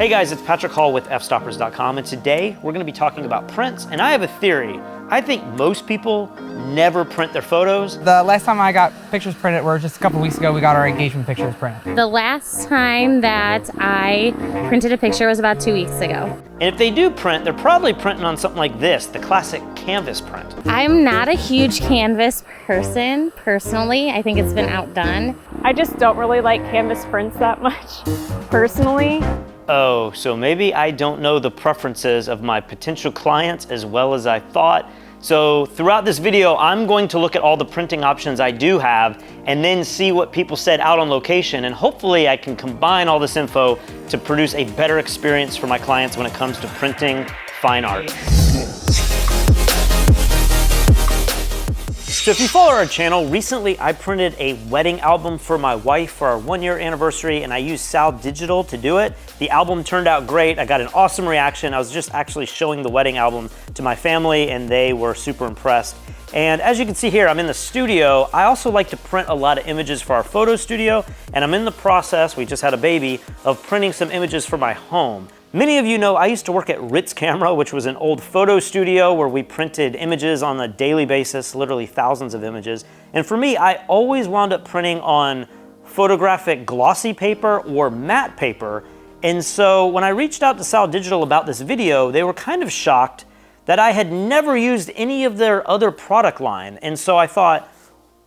Hey guys, it's Patrick Hall with fstoppers.com, and today we're going to be talking about prints, and I have a theory. I think most people never print their photos. The last time I got pictures printed were just a couple weeks ago. We got our engagement pictures printed. The last time that I printed a picture was about 2 weeks ago. And if they do print, they're probably printing on something like this, the classic canvas print. I'm not a huge canvas person, personally. I think it's been outdone. I just don't really like canvas prints that much, personally. Oh, so maybe I don't know the preferences of my potential clients as well as I thought. So throughout this video, I'm going to look at all the printing options I do have and then see what people said out on location, and hopefully I can combine all this info to produce a better experience for my clients when it comes to printing fine art. So if you follow our channel, recently I printed a wedding album for my wife for our 1-year anniversary, and I used Saal-Digital to do it. The album turned out great. I got an awesome reaction. I was just actually showing the wedding album to my family and they were super impressed. And as you can see here, I'm in the studio. I also like to print a lot of images for our photo studio, and I'm in the process, we just had a baby, of printing some images for my home. Many of you know I used to work at Ritz Camera, which was an old photo studio where we printed images on a daily basis, literally thousands of images. And for me, I always wound up printing on photographic glossy paper or matte paper. And so when I reached out to Saal-Digital about this video, they were kind of shocked that I had never used any of their other product line. And so I thought,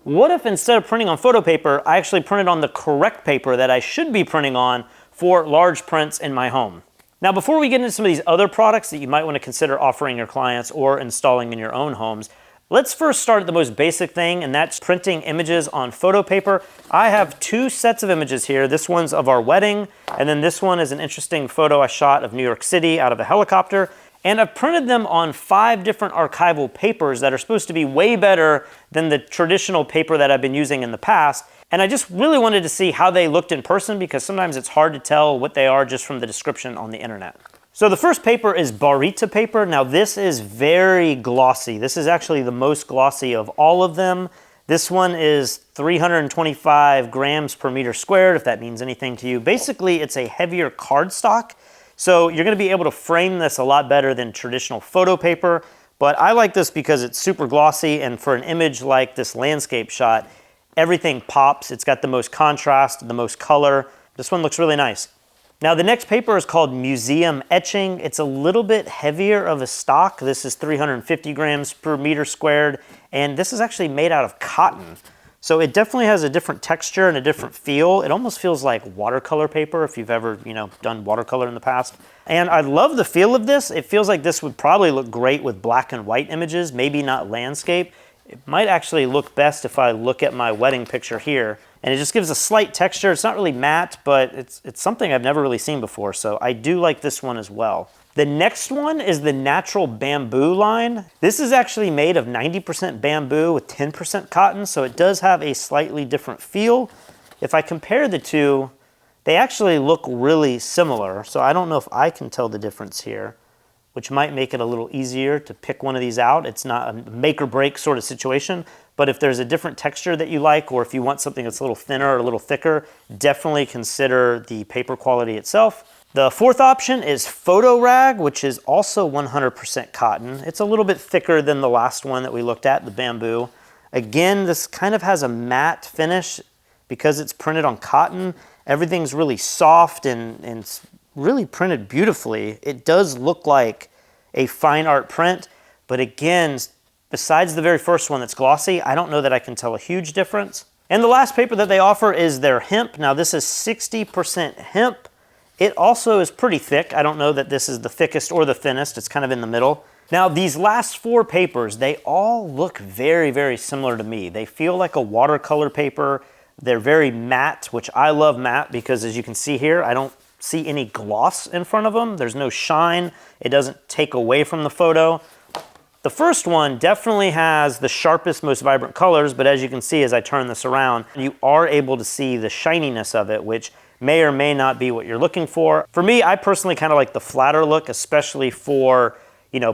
what if instead of printing on photo paper, I actually printed on the correct paper that I should be printing on for large prints in my home? Now, before we get into some of these other products that you might want to consider offering your clients or installing in your own homes, let's first start at the most basic thing, and that's printing images on photo paper. I have 2 sets of images here. This one's of our wedding, and then this one is an interesting photo I shot of New York City out of a helicopter. And I've printed them on 5 different archival papers that are supposed to be way better than the traditional paper that I've been using in the past. And I just really wanted to see how they looked in person, because sometimes it's hard to tell what they are just from the description on the internet. So the first paper is Baryta paper. Now this is very glossy. This is actually the most glossy of all of them. This one is 325 grams per meter squared, if that means anything to you. Basically, it's a heavier cardstock. So you're gonna be able to frame this a lot better than traditional photo paper. But I like this because it's super glossy, and for an image like this landscape shot, everything pops. It's got the most contrast, the most color. This one looks really nice. Now the next paper is called Museum Etching. It's a little bit heavier of a stock. This is 350 grams per meter squared, and this is actually made out of cotton. So it definitely has a different texture and a different feel. It almost feels like watercolor paper if you've ever, done watercolor in the past. And I love the feel of this. It feels like this would probably look great with black and white images, maybe not landscape. It might actually look best if I look at my wedding picture here, and it just gives a slight texture. It's not really matte, but it's something I've never really seen before, so I do like this one as well. The next one is the natural bamboo line. This is actually made of 90% bamboo with 10% cotton, so it does have a slightly different feel. If I compare the two, they actually look really similar, so I don't know if I can tell the difference here, which might make it a little easier to pick one of these out. It's not a make or break sort of situation, but if there's a different texture that you like, or if you want something that's a little thinner or a little thicker, definitely consider the paper quality itself. The fourth option is Photo Rag, which is also 100% cotton. It's a little bit thicker than the last one that we looked at, the bamboo. Again, this kind of has a matte finish because it's printed on cotton. Everything's really soft and it's really printed beautifully. It does look like a fine art print, but again, besides the very first one that's glossy, I don't know that I can tell a huge difference. And the last paper that they offer is their hemp. Now this is 60% hemp. It also is pretty thick. I don't know that this is the thickest or the thinnest. It's kind of in the middle. Now these last 4 papers, they all look very, very similar to me. They feel like a watercolor paper. They're very matte, which I love matte because as you can see here, I don't see any gloss in front of them. There's no shine. It doesn't take away from the photo. The first one definitely has the sharpest, most vibrant colors, but as you can see as I turn this around, you are able to see the shininess of it, which may or may not be what you're looking for. For me, I personally kind of like the flatter look, especially for,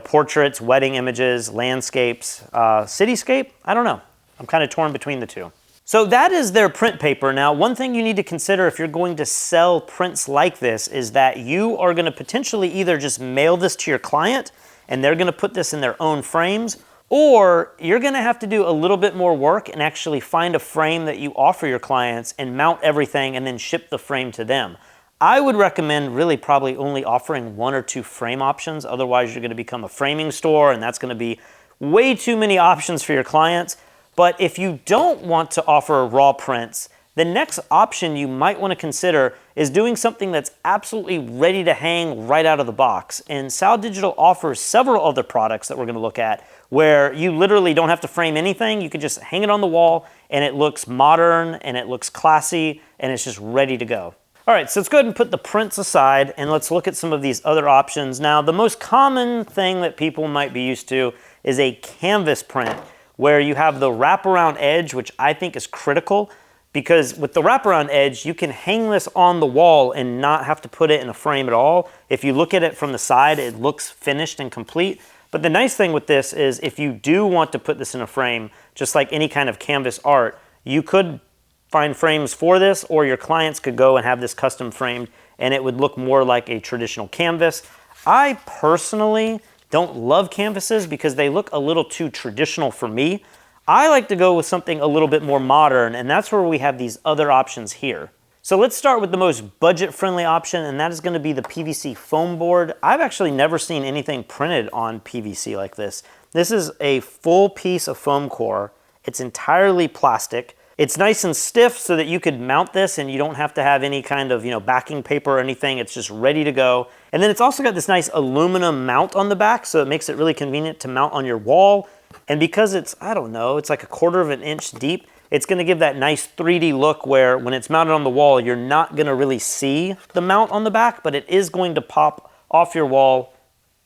portraits, wedding images, landscapes, cityscape. I don't know. I'm kind of torn between the two. So that is their print paper. Now, one thing you need to consider if you're going to sell prints like this is that you are going to potentially either just mail this to your client and they're going to put this in their own frames, or you're going to have to do a little bit more work and actually find a frame that you offer your clients and mount everything and then ship the frame to them. I would recommend really probably only offering 1 or 2 frame options. Otherwise, you're going to become a framing store, and that's going to be way too many options for your clients. But if you don't want to offer raw prints, the next option you might want to consider is doing something that's absolutely ready to hang right out of the box. And Saal-Digital offers several other products that we're going to look at where you literally don't have to frame anything. You can just hang it on the wall and it looks modern and it looks classy and it's just ready to go. All right, so let's go ahead and put the prints aside and let's look at some of these other options. Now, the most common thing that people might be used to is a canvas print, where you have the wraparound edge, which I think is critical, because with the wraparound edge, you can hang this on the wall and not have to put it in a frame at all. If you look at it from the side, it looks finished and complete. But the nice thing with this is if you do want to put this in a frame, just like any kind of canvas art, you could find frames for this, or your clients could go and have this custom framed and it would look more like a traditional canvas. I personally don't love canvases because they look a little too traditional for me. I like to go with something a little bit more modern, and that's where we have these other options here. So let's start with the most budget-friendly option, and that is going to be the PVC foam board. I've actually never seen anything printed on PVC like this. This is a full piece of foam core. It's entirely plastic. It's nice and stiff so that you could mount this and you don't have to have any kind of, backing paper or anything. It's just ready to go. And then it's also got this nice aluminum mount on the back, so it makes it really convenient to mount on your wall. And because it's, I don't know, it's like 1/4 of an inch deep, it's gonna give that nice 3D look where when it's mounted on the wall, you're not gonna really see the mount on the back, but it is going to pop off your wall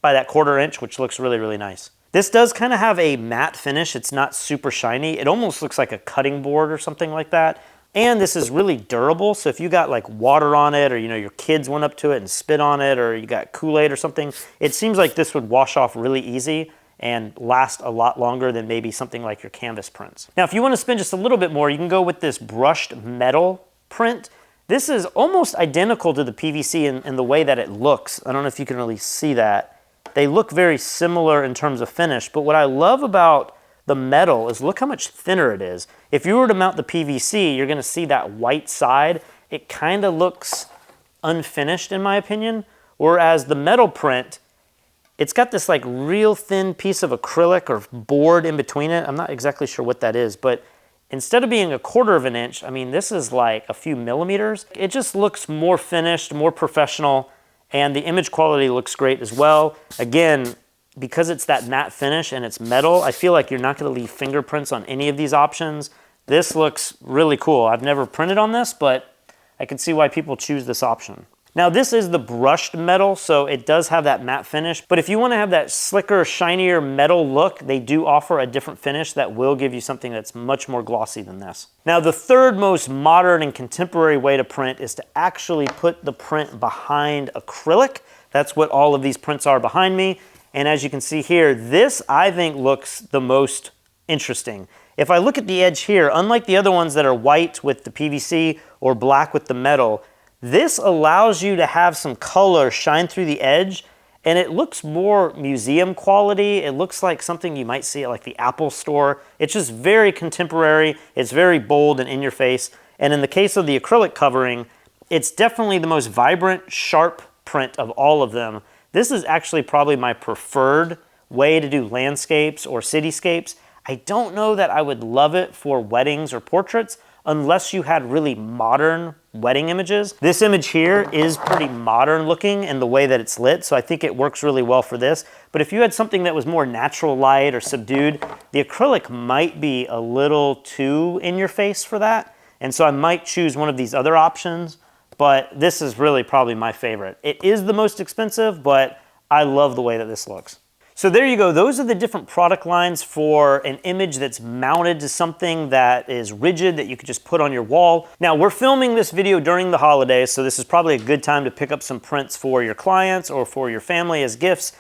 by that 1/4 inch, which looks really, really nice. This does kind of have a matte finish. It's not super shiny. It almost looks like a cutting board or something like that. And this is really durable, so if you got like water on it, or your kids went up to it and spit on it, or you got Kool-Aid or something, it seems like this would wash off really easy and last a lot longer than maybe something like your canvas prints. Now, if you want to spend just a little bit more, you can go with this brushed metal print. This is almost identical to the PVC in the way that it looks. I don't know if you can really see that. They look very similar in terms of finish, but what I love about the metal is look how much thinner it is. If you were to mount the PVC, you're gonna see that white side. It kind of looks unfinished in my opinion, whereas the metal print, it's got this like real thin piece of acrylic or board in between it. I'm not exactly sure what that is, but instead of being 1/4 of an inch, I mean, this is like a few millimeters. It just looks more finished, more professional, and the image quality looks great as well. Again, because it's that matte finish and it's metal, I feel like you're not gonna leave fingerprints on any of these options. This looks really cool. I've never printed on this, but I can see why people choose this option. Now this is the brushed metal, so it does have that matte finish, but if you wanna have that slicker, shinier metal look, they do offer a different finish that will give you something that's much more glossy than this. Now the third most modern and contemporary way to print is to actually put the print behind acrylic. That's what all of these prints are behind me. And as you can see here, this I think looks the most interesting. If I look at the edge here, unlike the other ones that are white with the PVC or black with the metal, this allows you to have some color shine through the edge, and it looks more museum quality. It looks like something you might see at like the Apple store. It's just very contemporary. It's very bold and in your face. And in the case of the acrylic covering, it's definitely the most vibrant, sharp print of all of them. This is actually probably my preferred way to do landscapes or cityscapes. I don't know that I would love it for weddings or portraits unless you had really modern wedding images. This image here is pretty modern looking in the way that it's lit, so I think it works really well for this. But if you had something that was more natural light or subdued, the acrylic might be a little too in your face for that. And so I might choose one of these other options, but this is really probably my favorite. It is the most expensive, but I love the way that this looks. So there you go. Those are the different product lines for an image that's mounted to something that is rigid that you could just put on your wall. Now we're filming this video during the holidays, so this is probably a good time to pick up some prints for your clients or for your family as gifts.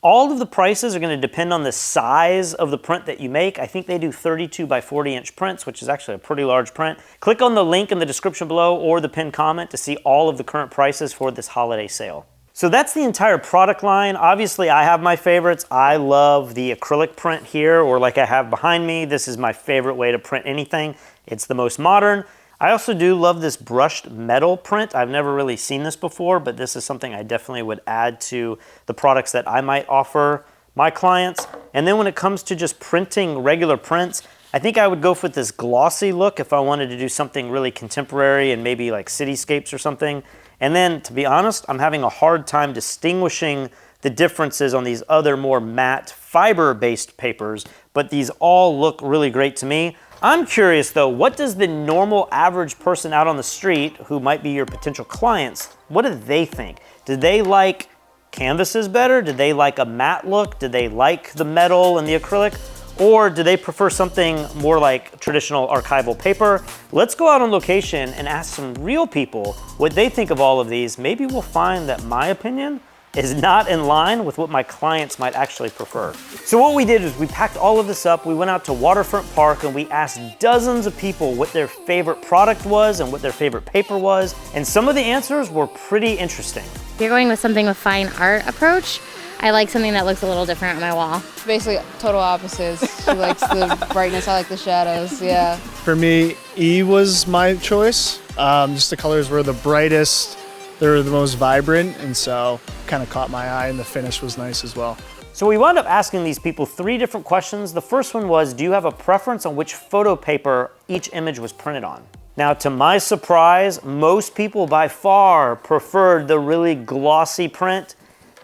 All of the prices are going to depend on the size of the print that you make. I think they do 32 by 40 inch prints, which is actually a pretty large print. Click on the link in the description below or the pinned comment to see all of the current prices for this holiday sale. So that's the entire product line. Obviously, I have my favorites. I love the acrylic print here, or like I have behind me. This is my favorite way to print anything. It's the most modern. I also do love this brushed metal print. I've never really seen this before, but this is something I definitely would add to the products that I might offer my clients. And then when it comes to just printing regular prints, I think I would go with this glossy look if I wanted to do something really contemporary and maybe like cityscapes or something. And then, to be honest, I'm having a hard time distinguishing the differences on these other more matte fiber-based papers, but these all look really great to me. I'm curious though, what does the normal average person out on the street who might be your potential clients, what do they think? Do they like canvases better? Do they like a matte look? Do they like the metal and the acrylic? Or do they prefer something more like traditional archival paper? Let's go out on location and ask some real people what they think of all of these. Maybe we'll find that my opinion is not in line with what my clients might actually prefer. So what we did is we packed all of this up, we went out to Waterfront Park and we asked dozens of people what their favorite product was and what their favorite paper was, and some of the answers were pretty interesting. If you're going with something with fine art approach, I like something that looks a little different on my wall. Basically total opposites. She likes the brightness, I like the shadows, yeah. For me, E was my choice. Just the colors were the brightest, they were the most vibrant, and so kind of caught my eye, and the finish was nice as well. So we wound up asking these people 3 different questions. The first one was, do you have a preference on which photo paper each image was printed on? Now, to my surprise, most people by far preferred the really glossy print.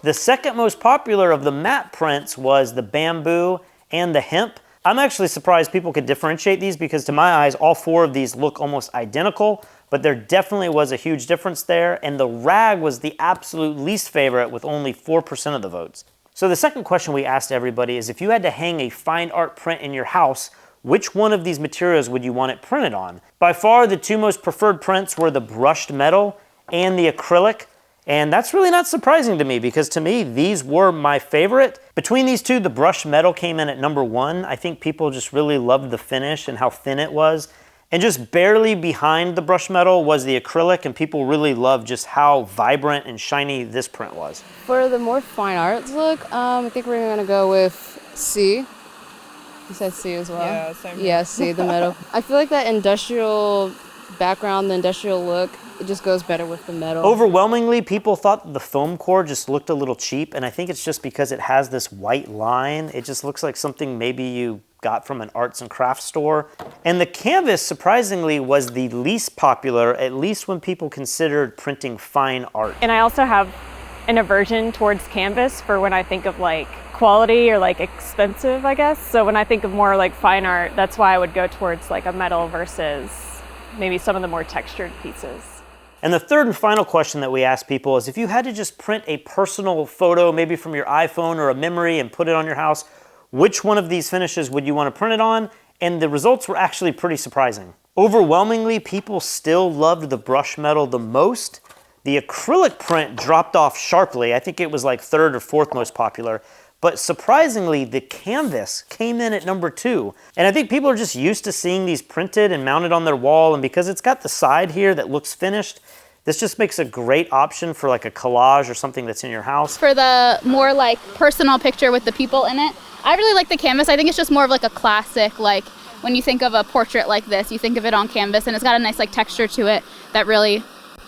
The second most popular of the matte prints was the bamboo and the hemp. I'm actually surprised people could differentiate these because to my eyes, all 4 of these look almost identical, but there definitely was a huge difference there, and the rag was the absolute least favorite with only 4% of the votes. So the second question we asked everybody is, if you had to hang a fine art print in your house, which one of these materials would you want it printed on? By far, the 2 most preferred prints were the brushed metal and the acrylic. And that's really not surprising to me because to me, these were my favorite. Between these 2, the brushed metal came in at number 1. I think people just really loved the finish and how thin it was. And just barely behind the brushed metal was the acrylic, and people really loved just how vibrant and shiny this print was. For the more fine arts look, I think we're gonna go with C. You said C as well? Yeah, same here. Yeah, C, the metal. I feel like that industrial background, the industrial look, it just goes better with the metal. Overwhelmingly, people thought the foam core just looked a little cheap, and I think it's just because it has this white line. It just looks like something maybe you got from an arts and crafts store. And the canvas, surprisingly, was the least popular, at least when people considered printing fine art. And I also have an aversion towards canvas for when I think of like quality or like expensive, I guess. So when I think of more like fine art, that's why I would go towards like a metal versus maybe some of the more textured pieces. And the third and final question that we asked people is, if you had to just print a personal photo, maybe from your iPhone or a memory, and put it on your house, which one of these finishes would you want to print it on? And the results were actually pretty surprising. Overwhelmingly, people still loved the brushed metal the most. The acrylic print dropped off sharply. I think it was like 3rd or 4th most popular. But surprisingly, the canvas came in at number 2. And I think people are just used to seeing these printed and mounted on their wall, and because it's got the side here that looks finished, this just makes a great option for like a collage or something that's in your house. For the more like personal picture with the people in it, I really like the canvas. I think it's just more of like a classic, like when you think of a portrait like this, you think of it on canvas, and it's got a nice like texture to it that really,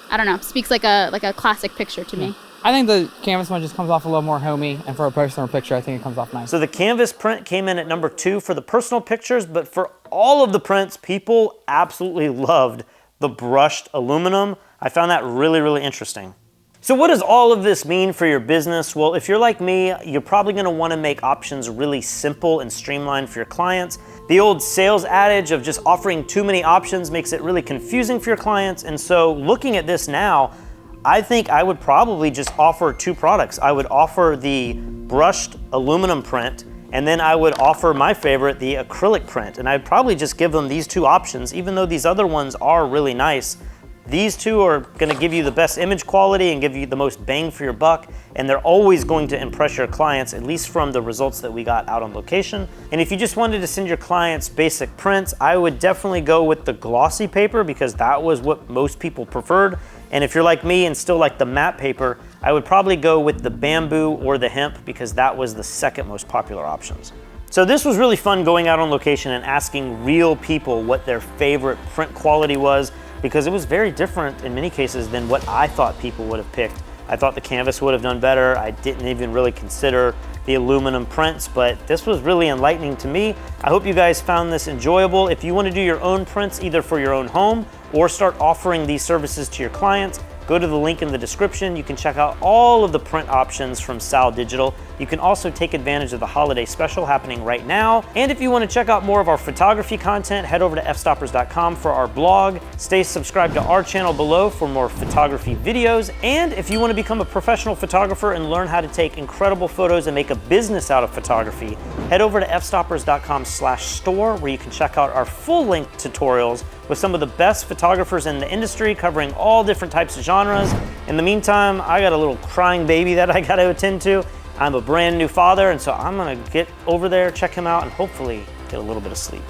I don't know, speaks like a classic picture to me. I think the canvas one just comes off a little more homey, and for a personal picture, I think it comes off nice. So the canvas print came in at number 2 for the personal pictures, but for all of the prints, people absolutely loved the brushed aluminum. I found that really, really interesting. So what does all of this mean for your business? Well, if you're like me, you're probably gonna wanna make options really simple and streamlined for your clients. The old sales adage of just offering too many options makes it really confusing for your clients, and so looking at this now, I think I would probably just offer 2 products. I would offer the brushed aluminum print, and then I would offer my favorite, the acrylic print. And I'd probably just give them these 2 options, even though these other ones are really nice. These two are gonna give you the best image quality and give you the most bang for your buck, and they're always going to impress your clients, at least from the results that we got out on location. And if you just wanted to send your clients basic prints, I would definitely go with the glossy paper because that was what most people preferred. And if you're like me and still like the matte paper, I would probably go with the bamboo or the hemp because that was the second most popular options. So this was really fun going out on location and asking real people what their favorite print quality was, because it was very different in many cases than what I thought people would have picked. I thought the canvas would have done better. I didn't even really consider the aluminum prints, but this was really enlightening to me. I hope you guys found this enjoyable. If you want to do your own prints, either for your own home or start offering these services to your clients, go to the link in the description. You can check out all of the print options from Saal-Digital. You can also take advantage of the holiday special happening right now. And if you want to check out more of our photography content, head over to fstoppers.com for our blog. Stay subscribed to our channel below for more photography videos. And if you want to become a professional photographer and learn how to take incredible photos and make a business out of photography, head over to fstoppers.com/store where you can check out our full-length tutorials with some of the best photographers in the industry covering all different types of genres. In the meantime, I got a little crying baby that I got to attend to. I'm a brand new father, and so I'm gonna get over there, check him out, and hopefully get a little bit of sleep.